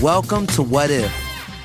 Welcome to What If,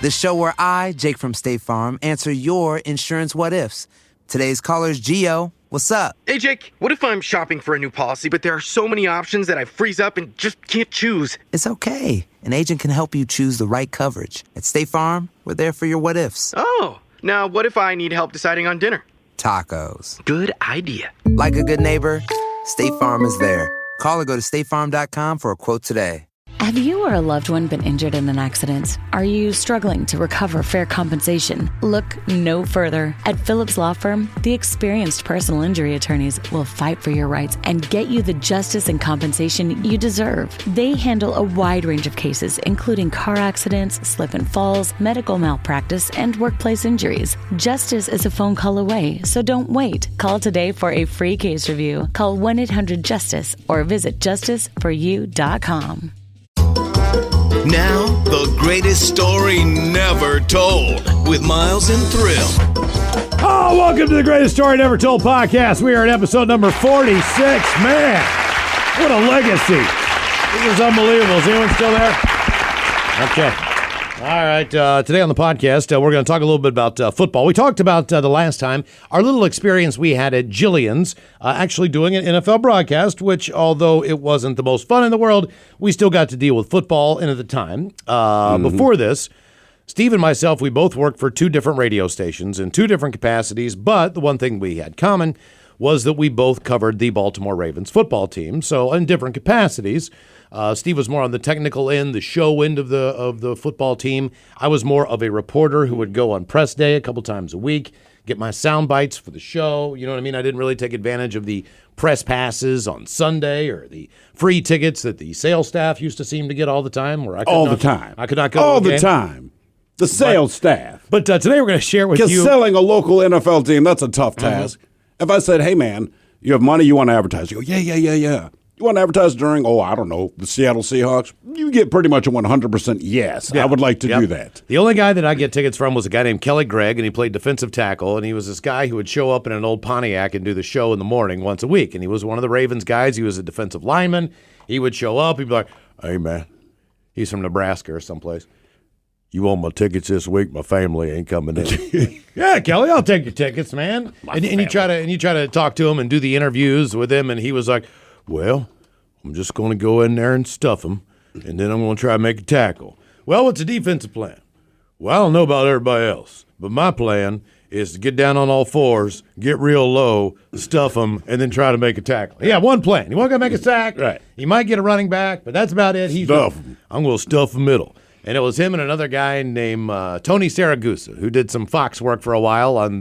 the show where I, Jake from State Farm, answer your insurance what ifs. Today's caller is Gio. What's up? Hey, Jake, what if I'm shopping for a new policy, but there are so many options that I freeze up and just can't choose? It's okay. An agent can help you choose the right coverage. At State Farm, we're there for your what ifs. Oh, now what if I need help deciding on dinner? Tacos. Good idea. Like a good neighbor, State Farm is there. Call or go to statefarm.com for a quote today. Have you or a loved one been injured in an accident? Are you struggling to recover fair compensation? Look no further. At Phillips Law Firm, the experienced personal injury attorneys will fight for your rights and get you the justice and compensation you deserve. They handle a wide range of cases, including car accidents, slip and falls, medical malpractice, and workplace injuries. Justice is a phone call away, so don't wait. Call today for a free case review. Call 1-800-JUSTICE or visit justiceforyou.com. Now, the greatest story never told with Miles and Thrill. Oh, welcome to the Greatest Story Never Told podcast. We are at episode number 46. Man, what a legacy. This is unbelievable. Is anyone still there? Okay. All right. Today on the podcast, we're going to talk a little bit about football. We talked about the last time, our little experience we had at Jillian's, actually doing an NFL broadcast, which, although it wasn't the most fun in the world, we still got to deal with football. And at the time, before this, Steve and myself, we both worked for two different radio stations in two different capacities. But the one thing we had common was that we both covered the Baltimore Ravens football team. So in different capacities. Steve was more on the technical end, the show end of the football team. I was more of a reporter who would go on press day a couple times a week, get my sound bites for the show. You know what I mean? I didn't really take advantage of the press passes on Sunday or the free tickets that the sales staff used to seem to get all the time. Where I could the time. I could not go all to a the game. time. The sales staff. But today we're going to share with you. Because selling a local NFL team, that's a tough task. If I said, hey, man, you have money, you want to advertise. You go, yeah. You want to advertise during, I don't know, the Seattle Seahawks? You get pretty much a 100% yes. Yeah. I would like to do that. The only guy that I get tickets from was a guy named Kelly Gregg, and he played defensive tackle, and he was this guy who would show up in an old Pontiac and do the show in the morning once a week. And he was one of the Ravens guys. He was a defensive lineman. He would show up. He'd be like, hey, man, he's from Nebraska or someplace. You want my tickets this week? My family ain't coming in. Yeah, Kelly, I'll take your tickets, man. And you try to talk to him and do the interviews with him, and he was like, well, I'm just going to go in there and stuff him, and then I'm going to try to make a tackle. Well, what's the defensive plan? Well, I don't know about everybody else, but my plan is to get down on all fours, get real low, stuff them, and then try to make a tackle. Yeah, one plan. You want to make a sack? Right. You might get a running back, but that's about it. I'm going to stuff the middle. And it was him and another guy named Tony Saragusa, who did some Fox work for a while on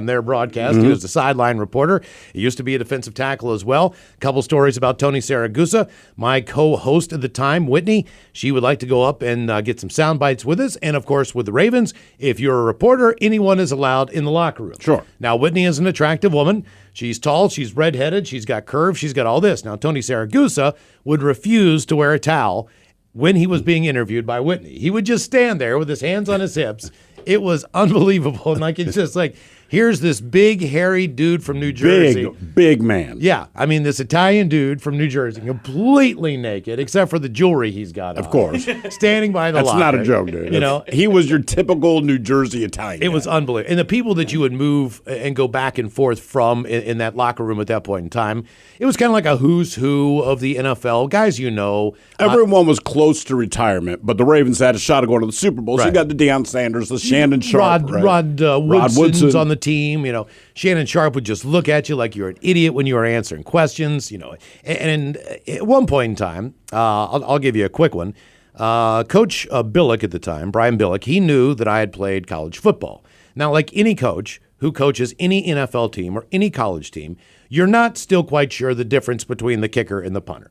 their broadcast. He was a sideline reporter. He used to be a defensive tackle as well. A couple stories about Tony Saragusa. My co-host at the time, Whitney, she would like to go up and get some sound bites with us. And, of course, with the Ravens, if you're a reporter, anyone is allowed in the locker room. Sure. Now, Whitney is an attractive woman. She's tall, she's redheaded, she's got curves, she's got all this. Now, Tony Saragusa would refuse to wear a towel when he was being interviewed by Whitney. He would just stand there with his hands on his hips. It was unbelievable. And it's just like, here's this big, hairy dude from New Jersey. Big man. Yeah. I mean, this Italian dude from New Jersey, completely naked, except for the jewelry he's got on. Of course. Standing by the locker. That's not a joke, dude. You know, he was your typical New Jersey Italian. It was unbelievable. And the people that you would move and go back and forth from in that locker room at that point in time, it was kind of like a who's who of the NFL. Guys you know. Everyone was close to retirement, but the Ravens had a shot of going to the Super Bowl. So you got the Deion Sanders, the Shannon Sharp. Rod Woodson's on the team. You know, Shannon Sharp would just look at you like you're an idiot when you were answering questions. You know, and at one point in time, I'll give you a quick one. Coach Billick at the time, Brian Billick, he knew that I had played college football. Now, like any coach who coaches any NFL team or any college team, you're not still quite sure the difference between the kicker and the punter.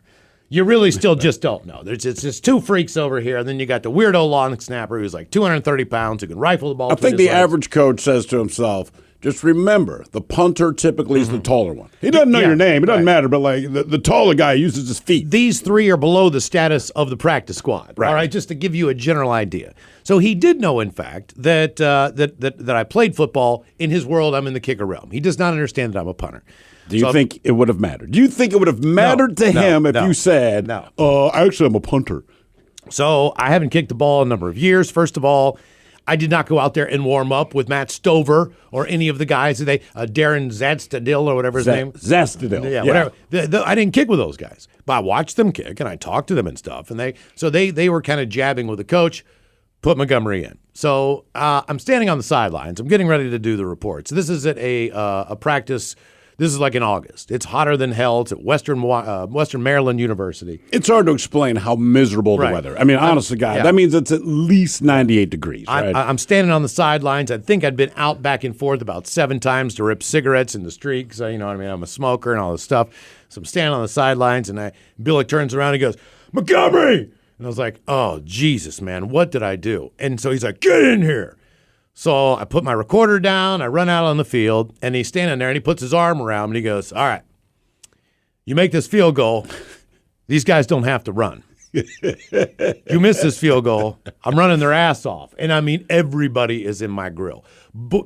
You really still just don't know. It's just two freaks over here, and then you got the weirdo long snapper who's like 230 pounds who can rifle the ball. I think the average coach says to himself, just remember, the punter typically is the taller one. He doesn't know your name. It doesn't matter, but like the taller guy uses his feet. These three are below the status of the practice squad. Right. All right, just to give you a general idea. So he did know, in fact, that I played football. In his world, I'm in the kicker realm. He does not understand that I'm a punter. Do you think it would have mattered? Do you think it would have mattered to him if you said, actually, I'm a punter? So I haven't kicked the ball in a number of years. First of all, I did not go out there and warm up with Matt Stover or any of the guys. Darren Zadstadil or whatever his name. Zastadil. Yeah, whatever. I didn't kick with those guys, but I watched them kick and I talked to them and stuff. And they were kind of jabbing with the coach. Put Montgomery in. So I'm standing on the sidelines. I'm getting ready to do the reports. This is at a practice. This is like in August. It's hotter than hell. It's at Western Maryland University. It's hard to explain how miserable the weather. I mean, honest to God, that means it's at least 98 degrees, right? I'm standing on the sidelines. I think I'd been out back and forth about 7 times to rip cigarettes in the street because, you know what I mean, I'm a smoker and all this stuff. So I'm standing on the sidelines, and Billick turns around and he goes, Montgomery! And I was like, oh, Jesus, man, what did I do? And so he's like, get in here. So I put my recorder down, I run out on the field, and he's standing there, and he puts his arm around me, and he goes, all right, you make this field goal, these guys don't have to run. You miss this field goal, I'm running their ass off. And, I mean, everybody is in my grill.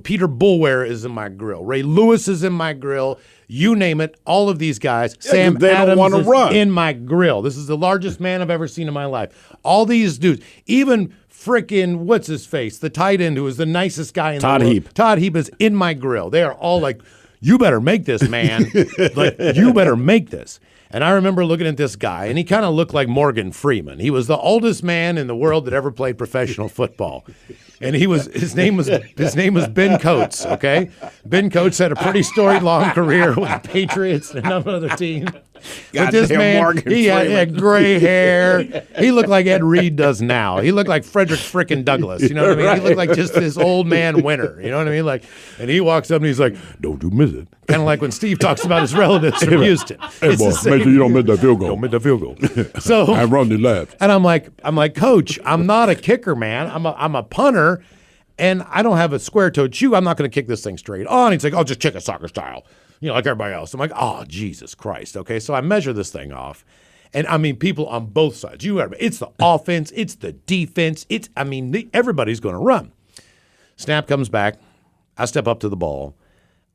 Peter Bullware is in my grill. Ray Lewis is in my grill. You name it, all of these guys. Sam Adams is in my grill. This is the largest man I've ever seen in my life. All these dudes, even frickin' what's his face, the tight end who was the nicest guy in the world. Todd Heap is in my grill. They are all like, you better make this, man. Like, you better make this. And I remember looking at this guy, and he kind of looked like Morgan Freeman. He was the oldest man in the world that ever played professional football. And his name was Ben Coates, okay? Ben Coates had a pretty storied long career with the Patriots and a number of other teams. But this man, he had gray hair. He looked like Ed Reed does now. He looked like Frederick frickin' Douglass. You know what I mean? Right. He looked like just this old man winner. You know what I mean? Like, and he walks up and he's like, "Don't you miss it." Kind of like when Steve talks about his relatives from Houston. Hey, boy, make sure you don't miss that field goal. Don't miss that field goal. So I run the left. And I'm like, Coach, I'm not a kicker, man. I'm a punter, and I don't have a square-toed shoe. I'm not going to kick this thing straight on. He's like, "Oh, just kick it soccer style." You know, like everybody else. I'm like, oh, Jesus Christ. Okay, so I measure this thing off. And, I mean, people on both sides. It's the offense. It's the defense. Everybody's going to run. Snap comes back. I step up to the ball.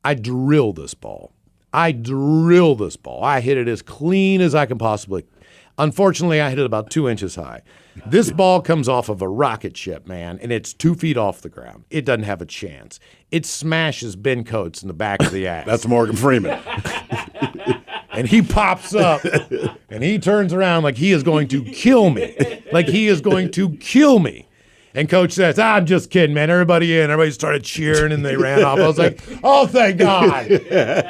I drill this ball. I hit it as clean as I can possibly. Unfortunately, I hit it about 2 inches high. This ball comes off of a rocket ship, man, and it's 2 feet off the ground. It doesn't have a chance. It smashes Ben Coates in the back of the ass. That's Morgan Freeman. And he pops up, and he turns around like he is going to kill me. And Coach says, I'm just kidding, man. Everybody started cheering, and they ran off. I was like, oh, thank God.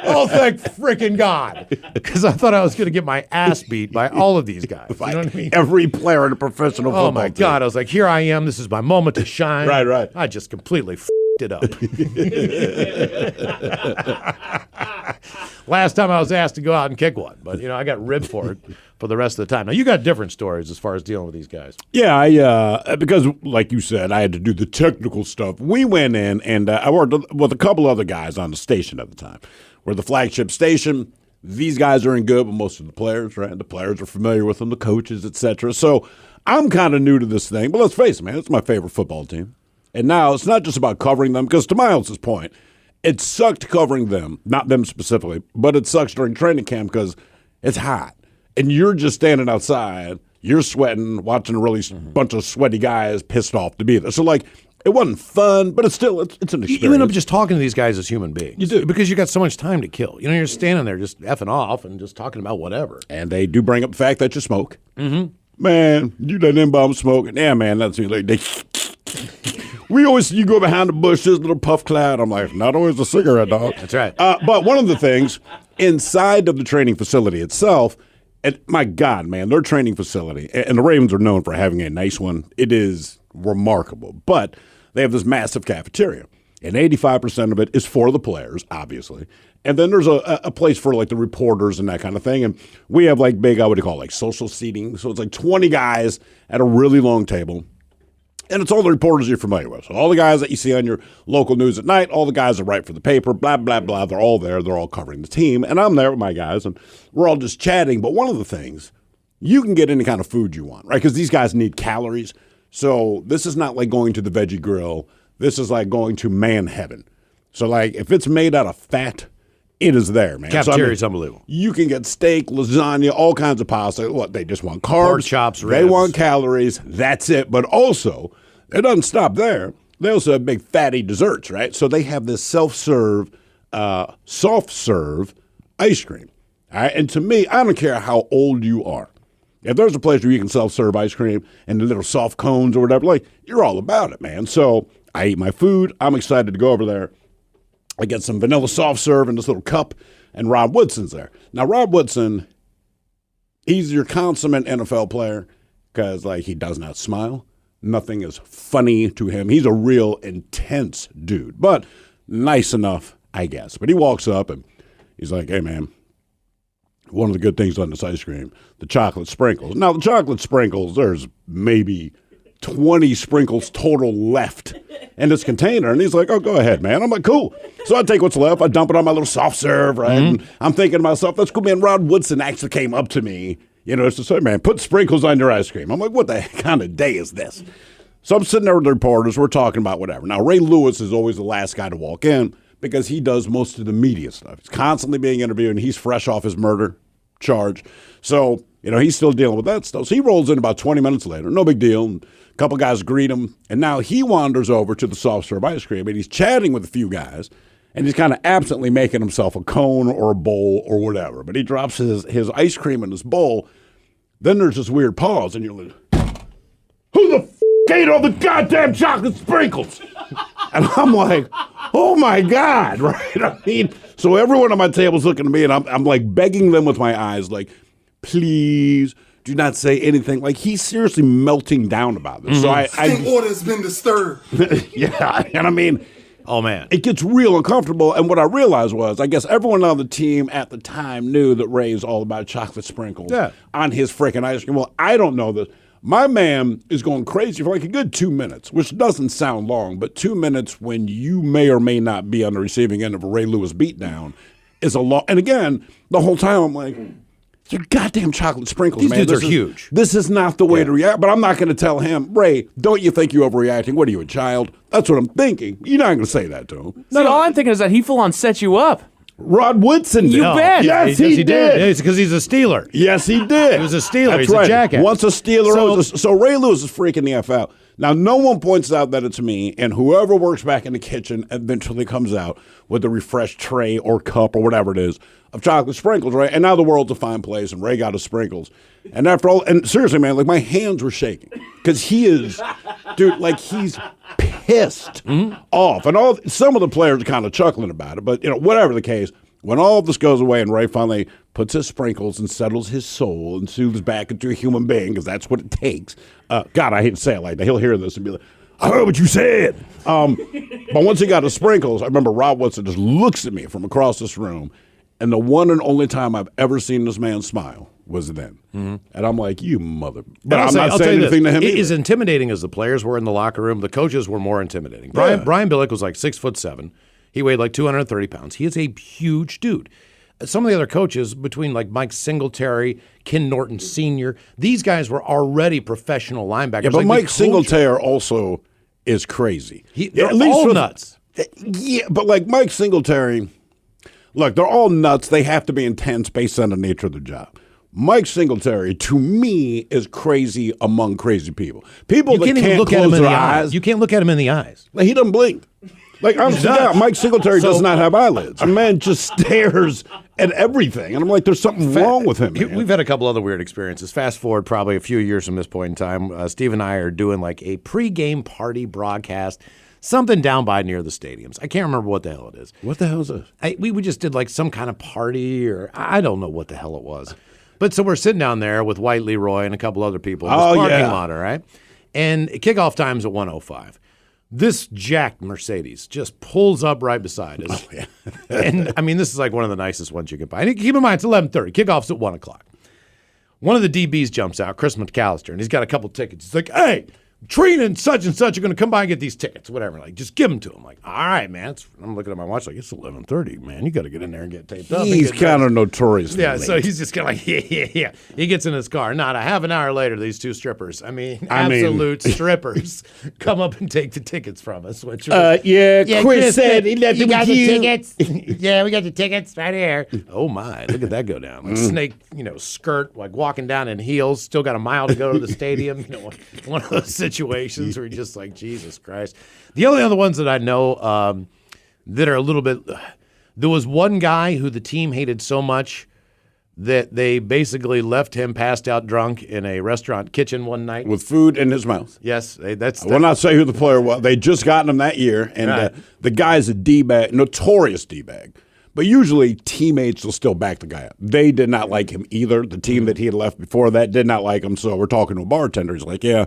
Oh, thank freaking God. Because I thought I was going to get my ass beat by all of these guys. You know what I mean? Every player in a professional football team. Oh, my God. I was like, here I am. This is my moment to shine. Right. I just completely it up. Last time I was asked to go out and kick one, but I got ribbed for it for the rest of the time. Now you got different stories as far as dealing with these guys. Yeah, because like you said, I had to do the technical stuff. We went in and I worked with a couple other guys on the station at the time. We're the flagship station. These guys are in good, but most of the players, right? The players are familiar with them, the coaches, etc. So I'm kind of new to this thing, but let's face it, man, it's my favorite football team. And now it's not just about covering them, because to Miles' point, it sucked covering them, not them specifically, but it sucks during training camp because it's hot. And you're just standing outside, you're sweating, watching a really bunch of sweaty guys pissed off to be there. So, like, it wasn't fun, but it's still, it's an experience. You end up just talking to these guys as human beings. You do. Because you got so much time to kill. You're standing there just effing off and just talking about whatever. And they do bring up the fact that you smoke. Mm-hmm. Man, you let them bomb smoking. Yeah, man, that's like they... You go behind the bushes, little puff cloud. I'm like, not always a cigarette, dog. That's right. But one of the things, inside of the training facility itself, and my God, man, their training facility, and the Ravens are known for having a nice one. It is remarkable. But they have this massive cafeteria, and 85% of it is for the players, obviously. And then there's a place for, like, the reporters and that kind of thing. And we have, like, big, what do you call it, like social seating. So it's like 20 guys at a really long table. And it's all the reporters you're familiar with. So all the guys that you see on your local news at night, all the guys that write for the paper, blah, blah, blah. They're all there. They're all covering the team. And I'm there with my guys, and we're all just chatting. But one of the things, you can get any kind of food you want, right? Because these guys need calories. So this is not like going to the veggie grill. This is like going to man heaven. So, like, if it's made out of fat it is there, man. Cafeteria's unbelievable. You can get steak, lasagna, all kinds of pasta. What, they just want carbs. Pork chops, They ribs. want calories. That's it. But also, it doesn't stop there. They also have big fatty desserts, right? So they have this self-serve, soft-serve ice cream. All right? And to me, I don't care how old you are. If there's a place where you can self-serve ice cream and the little soft cones or whatever, like, you're all about it, man. So I eat my food. I'm excited to go over there. I get some vanilla soft serve in this little cup, and Rod Woodson's there. Now, Rod Woodson, he's your consummate NFL player because, like, he does not smile. Nothing is funny to him. He's a real intense dude, but nice enough, I guess. But he walks up, and he's like, hey, man, one of the good things on this ice cream, the chocolate sprinkles. Now, the chocolate sprinkles, there's maybe 20 sprinkles total left in this container. And he's like, oh, go ahead, man. I'm like, cool. So I take what's left. I dump it on my little soft serve, right? And I'm thinking to myself, that's cool, man. Rod Woodson actually came up to me, just to say, man, put sprinkles on your ice cream. I'm like, what the kind of day is this? So I'm sitting there with the reporters. We're talking about whatever. Now, Ray Lewis is always the last guy to walk in because he does most of the media stuff. He's constantly being interviewed, and he's fresh off his murder charge. So, he's still dealing with that stuff. So he rolls in about 20 minutes later. No big deal. A couple guys greet him, and now he wanders over to the soft serve ice cream, and he's chatting with a few guys, and he's kind of absently making himself a cone or a bowl or whatever. But he drops his ice cream in his bowl. Then there's this weird pause, and you're like, who the ate all the goddamn chocolate sprinkles? And I'm like, oh my God, right? I mean, so everyone at my table's looking at me, and I'm like begging them with my eyes, like, please do not say anything. Like, he's seriously melting down about this. So I think order has been disturbed. Yeah, and I mean, oh man, it gets real uncomfortable. And what I realized was, I guess everyone on the team at the time knew that Ray's all about chocolate sprinkles on his freaking ice cream. Well, I don't know this. My man is going crazy for like a good 2 minutes, which doesn't sound long, but 2 minutes when you may or may not be on the receiving end of a Ray Lewis beatdown is a lot. And again, the whole time I'm like, your goddamn chocolate sprinkles, These man. dudes are huge. This is not the way to react. But I'm not going to tell him, Ray, don't you think you're overreacting? What are you, a child? That's what I'm thinking. You're not going to say that to him. See, all I'm thinking is that he full on set you up. Rod Woodson did. You bet. Yes, he did. It's because he's a Steeler. Yes, he did. He was a Steeler. That's He's right. a jackass. Once a Steeler. So Ray Lewis is freaking the F out. Now, no one points out that it's me, and whoever works back in the kitchen eventually comes out with a refreshed tray or cup or whatever it is of chocolate sprinkles, right? And now the world's a fine place, and Ray got his sprinkles. And after all, and seriously, man, like my hands were shaking because he is, dude, like he's pissed off. And some of the players are kind of chuckling about it, but whatever the case, when all of this goes away and Ray finally puts his sprinkles and settles his soul and soothes back into a human being, because that's what it takes. God, I hate to say it like that. He'll hear this and be like, I heard what you said. But once he got his sprinkles, I remember Rob Woodson just looks at me from across this room, and the one and only time I've ever seen this man smile was then. And I'm like, you mother. But I'm not saying anything to him either. As intimidating as the players were in the locker room, the coaches were more intimidating. Brian Billick was like 6'7". He weighed like 230 pounds. He is a huge dude. Some of the other coaches, between like Mike Singletary, Ken Norton Sr., these guys were already professional linebackers. Yeah, but Mike Singletary also is crazy. They're all nuts. Yeah, but like Mike Singletary, look, they're all nuts. They have to be intense based on the nature of the job. Mike Singletary, to me, is crazy among crazy people. People that can't look at him in the eyes. You can't look at him in the eyes. Like, he doesn't blink. Like, honestly, Mike Singletary does not have eyelids. A man just stares at everything. And I'm like, there's something wrong with him, man. We've had a couple other weird experiences. Fast forward probably a few years from this point in time. Steve and I are doing like a pregame party broadcast, something down by near the stadiums. I can't remember what the hell it is. What the hell is this? We just did like some kind of party, or I don't know what the hell it was. But so we're sitting down there with White Leroy and a couple other people in this parking lot, all right? And kickoff time's at 1:05. This jacked Mercedes just pulls up right beside us. Oh, yeah. And, I mean, this is like one of the nicest ones you can buy. And keep in mind, it's 11:30. Kickoff's at 1 o'clock. One of the DBs jumps out, Chris McAllister, and he's got a couple tickets. He's like, hey, Trina and such are going to come by and get these tickets, whatever. Like, just give them to him. Like, all right, man. I'm looking at my watch like, it's 11:30, man. You got to get in there and get taped up. He's kind of notorious. Yeah, so he's just kind of like, yeah. He gets in his car. Not a half an hour later, these two strippers, absolute strippers, come up and take the tickets from us. Which Chris said he left it with you. Tickets. Yeah, we got the tickets right here. Oh, my. Look at that go down. Like snake, skirt, like walking down in heels. Still got a mile to go to the stadium. One of those situations where you're just like, Jesus Christ. The only other ones that I know that are a little bit, there was one guy who the team hated so much that they basically left him passed out drunk in a restaurant kitchen one night. With food in his mouth. Yes. I will not say who the player was. They just gotten him that year, and the guy's a D-bag, notorious D-bag. But usually teammates will still back the guy up. They did not like him either. The team that he had left before that did not like him, so we're talking to a bartender. He's like, yeah,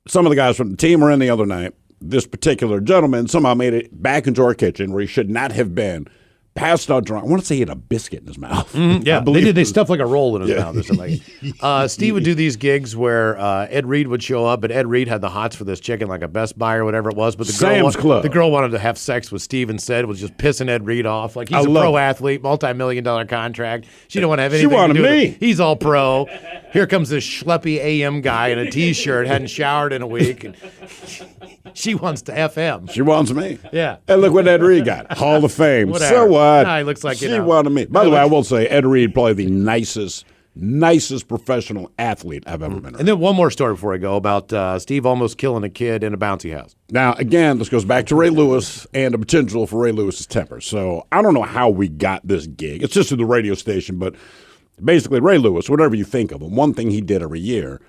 some of the guys from the team were in the other night. This particular gentleman somehow made it back into our kitchen where he should not have been. Passed out drunk. I want to say he had a biscuit in his mouth. Yeah, they stuffed like a roll in his mouth or something. Steve would do these gigs where Ed Reed would show up, but Ed Reed had the hots for this chicken, like a Best Buy or whatever it was. But the girl wanted to have sex with Steve instead, was just pissing Ed Reed off. Like, he's a pro athlete, multi-million-dollar contract. She didn't want to have anything to do with it. He's all pro. Here comes this schleppy AM guy in a T-shirt, hadn't showered in a week. And she wants to F him. She wants me. Yeah. And look what Ed Reed got. Hall of Fame. Whatever. So what? He looks like, she wanted me. By the way, I will say Ed Reed, probably the nicest professional athlete I've ever been around. And then one more story before I go about Steve almost killing a kid in a bouncy house. Now, again, this goes back to Ray Lewis and the potential for Ray Lewis's temper. So I don't know how we got this gig. It's just at the radio station, but basically Ray Lewis, whatever you think of him, one thing he did every year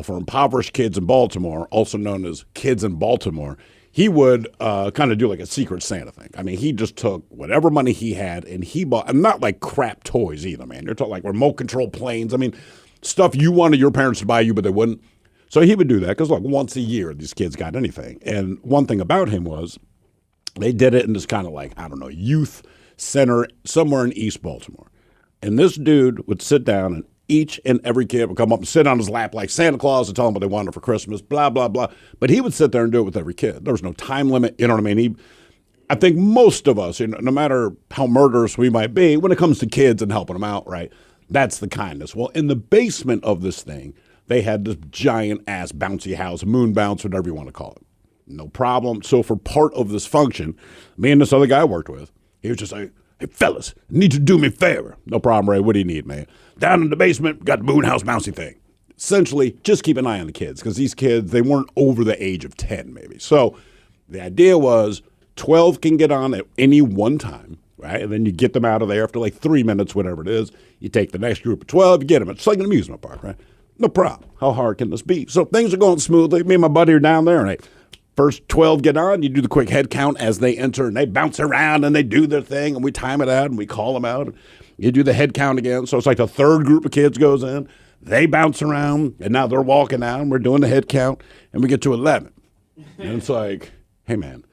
for impoverished kids in Baltimore, also known as Kids in Baltimore, he would kind of do like a Secret Santa thing. I mean, he just took whatever money he had and he bought, and not like crap toys either, man. You're talking like remote control planes. I mean, stuff you wanted your parents to buy you, but they wouldn't. So he would do that because, like, once a year, these kids got anything. And one thing about him was they did it in this kind of like, I don't know, youth center somewhere in East Baltimore. And this dude would sit down and each and every kid would come up and sit on his lap like Santa Claus and tell them what they wanted for Christmas, blah, blah, blah. But he would sit there and do it with every kid. There was no time limit. You know what I mean? I think most of us, no matter how murderous we might be, when it comes to kids and helping them out, right, that's the kindness. Well, in the basement of this thing, they had this giant-ass bouncy house, moon bounce, whatever you want to call it. No problem. So for part of this function, me and this other guy I worked with, he was just like, hey, fellas, need to do me a favor. No problem, Ray. What do you need, man? Down in the basement, got the moon house bouncy thing. Essentially, just keep an eye on the kids because these kids, they weren't over the age of 10 maybe. So the idea was 12 can get on at any one time, right? And then you get them out of there after like 3 minutes, whatever it is. You take the next group of 12, you get them. It's like an amusement park, right? No problem. How hard can this be? So things are going smoothly. Me and my buddy are down there, right? First 12 get on, you do the quick head count as they enter, and they bounce around, and they do their thing, and we time it out, and we call them out. You do the head count again. So it's like the third group of kids goes in. They bounce around, and now they're walking out, and we're doing the head count, and we get to 11. And it's like, hey, man,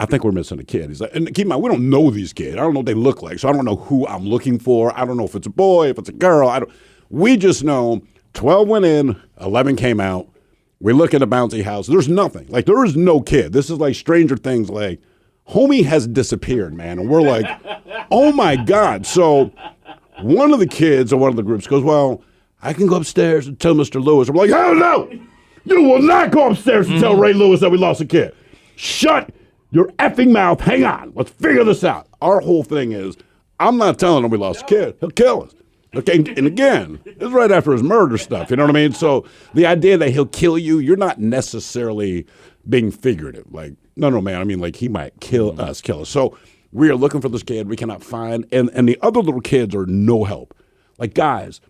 I think we're missing a kid. He's like, and keep in mind, we don't know these kids. I don't know what they look like, so I don't know who I'm looking for. I don't know if it's a boy, if it's a girl. We just know 12 went in, 11 came out. We look at a bouncy house. There's nothing. Like, there is no kid. This is like Stranger Things. Like, homie has disappeared, man. And we're like, oh, my God. So one of the kids in one of the groups goes, well, I can go upstairs and tell Mr. Lewis. I'm like, hell no. You will not go upstairs and tell Ray Lewis that we lost a kid. Shut your effing mouth. Hang on. Let's figure this out. Our whole thing is, I'm not telling him we lost a kid. He'll kill us. Okay, and again, it's right after his murder stuff, you know what I mean? So the idea that he'll kill you, you're not necessarily being figurative. Like, no, man, I mean, like, he might kill us. So we are looking for this kid we cannot find, and the other little kids are no help. Like, guys,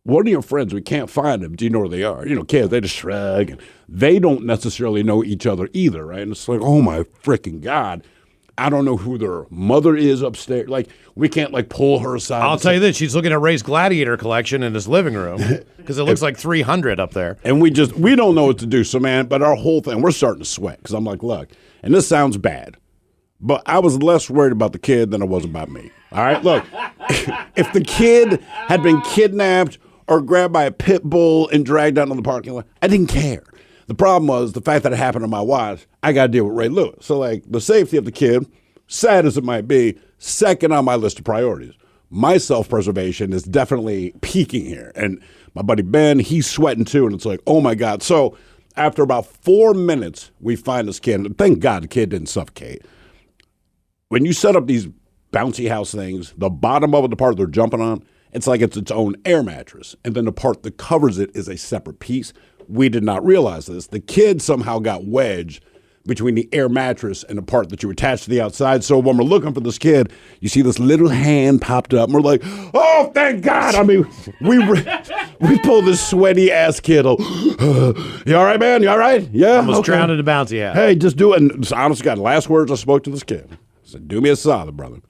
one of your friends, we can't find them. Do you know where they are? You know, kids, they just shrug, and they don't necessarily know each other either, right? And it's like, oh, my freaking God. I don't know who their mother is upstairs. Like, we can't, like, pull her aside. I'll tell you this. She's looking at Ray's Gladiator collection in his living room because it looks like 300 up there. And we don't know what to do. So, man, but our whole thing, we're starting to sweat because I'm like, look, and this sounds bad, but I was less worried about the kid than I was about me. All right? Look, if the kid had been kidnapped or grabbed by a pit bull and dragged out in the parking lot. I didn't care. The problem was the fact that it happened to my watch. I got to deal with Ray Lewis. So, like, the safety of the kid, sad as it might be, second on my list of priorities. My self-preservation is definitely peaking here. And my buddy Ben, he's sweating too. And it's like, oh, my God. So after about 4 minutes, we find this kid. And thank God the kid didn't suffocate. When you set up these bouncy house things, the bottom of it, the part they're jumping on, it's like it's its own air mattress. And then the part that covers it is a separate piece. We did not realize this. The kid somehow got wedged between the air mattress and the part that you attach to the outside. So when we're looking for this kid, you see this little hand popped up, and we're like, oh, thank God. I mean, we pulled this sweaty-ass kid. You all right, man? You all right? Yeah? Almost Okay. drowned in a bouncy house. Hey, just do it. And honest to God, last words I spoke to this kid. I said, do me a solid, brother.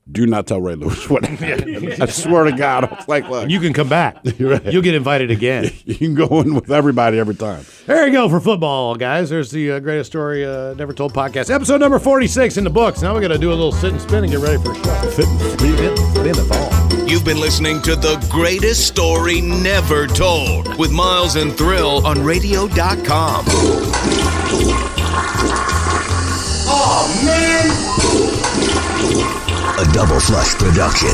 Do not tell Ray Lewis what happened. I swear to God, I was like, look. You can come back. Right. You'll get invited again. You can go in with everybody every time. There you go for football, guys. There's the Greatest Story Never Told podcast. Episode number 46 in the books. Now we're going to do a little sit and spin and get ready for a show. Fit and Spin the ball. You've been listening to The Greatest Story Never Told with Miles and Thrill on radio.com. Oh, man. A Double Flush production.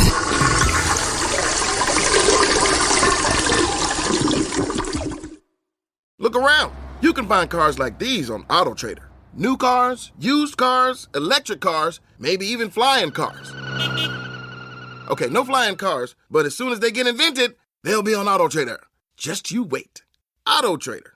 Look around. You can find cars like these on AutoTrader. New cars, used cars, electric cars, maybe even flying cars. Okay, no flying cars, but as soon as they get invented, they'll be on AutoTrader. Just you wait. AutoTrader.